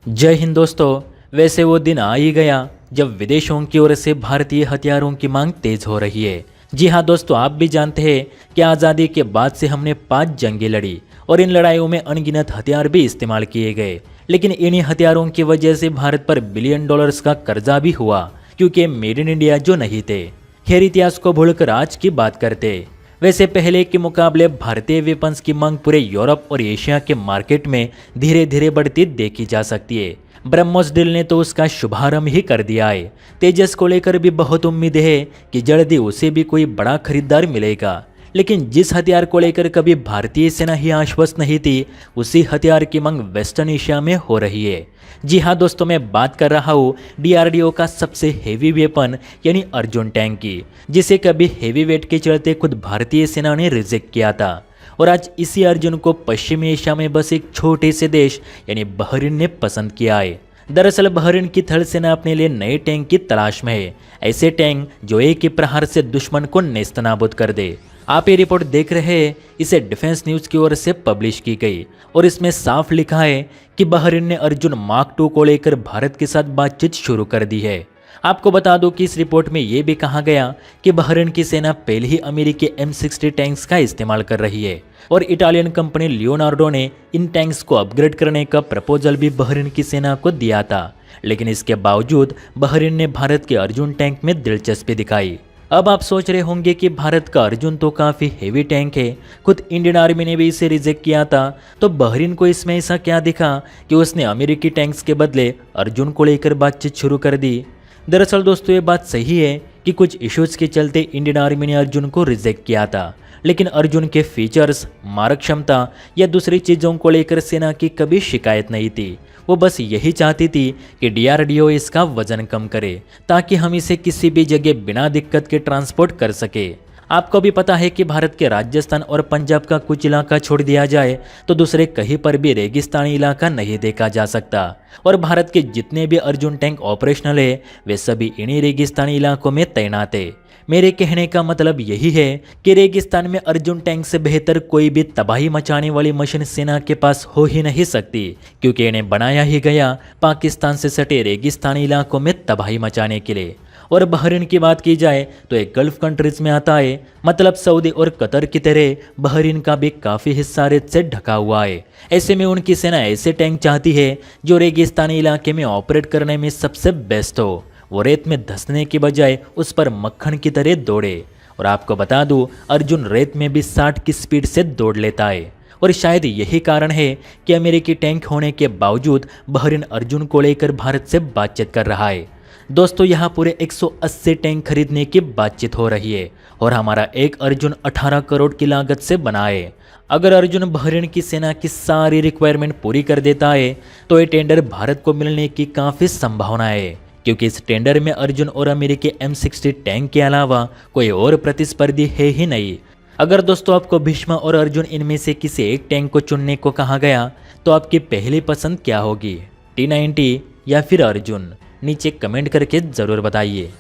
जय हिंद दोस्तों। वैसे वो दिन आ ही गया जब विदेशों की ओर से भारतीय हथियारों की मांग तेज हो रही है। जी हाँ दोस्तों, आप भी जानते हैं कि आज़ादी के बाद से हमने 5 जंगें लड़ी और इन लड़ाइयों में अनगिनत हथियार भी इस्तेमाल किए गए। लेकिन इन्हीं हथियारों की वजह से भारत पर बिलियन डॉलर्स का कर्जा भी हुआ, क्योंकि मेड इन इंडिया जो नहीं थे। खैर, इतिहास को भूलकर आज की बात करते। वैसे पहले के मुकाबले भारतीय वेपन्स की मांग पूरे यूरोप और एशिया के मार्केट में धीरे धीरे बढ़ती देखी जा सकती है। ब्रह्मोस डील ने तो उसका शुभारंभ ही कर दिया है। तेजस को लेकर भी बहुत उम्मीद है कि जल्दी उसे भी कोई बड़ा खरीदार मिलेगा। लेकिन जिस हथियार को लेकर कभी भारतीय सेना ही आश्वस्त नहीं थी, उसी हथियार की मांग वेस्टर्न एशिया में हो रही है। जी हाँ दोस्तों, मैं बात कर रहा हूँ डीआरडीओ का सबसे हेवी वेपन यानी अर्जुन टैंक की, जिसे कभी हेवी वेट के चलते खुद भारतीय सेना ने रिजेक्ट किया था। और आज इसी अर्जुन को पश्चिमी एशिया में बस एक छोटे से देश यानी बहरीन ने पसंद किया है। दरअसल बहरीन की थल सेना अपने लिए नए टैंक की तलाश में है, ऐसे टैंक जो एक ही प्रहार से दुश्मन को नेस्तनाबूद कर दे। आप ये रिपोर्ट देख रहे हैं, इसे डिफेंस न्यूज की ओर से पब्लिश की गई और इसमें साफ लिखा है कि बहरीन ने अर्जुन मार्क 2 को लेकर भारत के साथ बातचीत शुरू कर दी है। आपको बता दूं कि इस रिपोर्ट में यह भी कहा गया कि बहरीन की सेना पहले ही अमेरिकी M60 टैंक्स का इस्तेमाल कर रही है और इटालियन कंपनी लियोनार्डो ने इन टैंक्स को अपग्रेड करने का प्रपोजल भी बहरीन की सेना को दिया था। लेकिन इसके बावजूद बहरीन ने भारत के अर्जुन टैंक में दिलचस्पी दिखाई। अब आप सोच रहे होंगे कि भारत का अर्जुन तो काफी हेवी टैंक है, खुद इंडियन आर्मी ने भी इसे रिजेक्ट किया था, तो बहरीन को इसमें ऐसा क्या दिखा कि उसने अमेरिकी टैंक्स के बदले अर्जुन को लेकर बातचीत शुरू कर दी। दरअसल दोस्तों, ये बात सही है कि कुछ इश्यूज के चलते इंडियन आर्मी ने अर्जुन को रिजेक्ट किया था, लेकिन अर्जुन के फीचर्स, मारक क्षमता या दूसरी चीज़ों को लेकर सेना की कभी शिकायत नहीं थी। वो बस यही चाहती थी कि डीआरडीओ इसका वजन कम करे ताकि हम इसे किसी भी जगह बिना दिक्कत के ट्रांसपोर्ट कर सके। आपको भी पता है कि भारत के राजस्थान और पंजाब का कुछ इलाका छोड़ दिया जाए तो दूसरे कहीं पर भी रेगिस्तानी इलाका नहीं देखा जा सकता, और भारत के जितने भी अर्जुन टैंक ऑपरेशनल है वे सभी इन्हीं रेगिस्तानी इलाकों में तैनात है। मेरे कहने का मतलब यही है कि रेगिस्तान में अर्जुन टैंक से बेहतर कोई भी तबाही मचाने वाली मशीन सेना के पास हो ही नहीं सकती, क्योंकि इन्हें बनाया ही गया पाकिस्तान से सटे रेगिस्तानी इलाकों में तबाही मचाने के लिए। और बहरीन की बात की जाए तो एक गल्फ कंट्रीज में आता है, मतलब सऊदी और कतर की तरह बहरीन का भी काफ़ी हिस्सा रेत से ढका हुआ है। ऐसे में उनकी सेना ऐसे टैंक चाहती है जो रेगिस्तानी इलाके में ऑपरेट करने में सबसे बेस्ट हो, वो रेत में धंसने की बजाय उस पर मक्खन की तरह दौड़े। और आपको बता दूं, अर्जुन रेत में भी 60 की स्पीड से दौड़ लेता है, और शायद यही कारण है कि अमेरिकी टैंक होने के बावजूद बहरीन अर्जुन को लेकर भारत से बातचीत कर रहा है। दोस्तों, यहाँ पूरे 180 टैंक खरीदने की बातचीत हो रही है और हमारा एक अर्जुन 18 करोड़ की लागत से बना है। अगर अर्जुन बहरीन की सेना की सारी रिक्वायरमेंट पूरी कर देता है तो ये टेंडर भारत को मिलने की काफ़ी संभावना है, क्योंकि इस टेंडर में अर्जुन और अमेरिकी M60 टैंक के अलावा कोई और प्रतिस्पर्धी है ही नहीं। अगर दोस्तों आपको भीष्म और अर्जुन इनमें से किसी एक टैंक को चुनने को कहा गया तो आपकी पहली पसंद क्या होगी, T90 या फिर अर्जुन? नीचे कमेंट करके जरूर बताइए।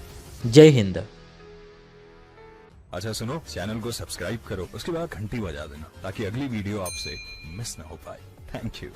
जय हिंद। अच्छा सुनो, चैनल को सब्सक्राइब करो, उसके बाद घंटी बजा देना ताकि अगली वीडियो आपसे मिस ना हो पाए। Thank you.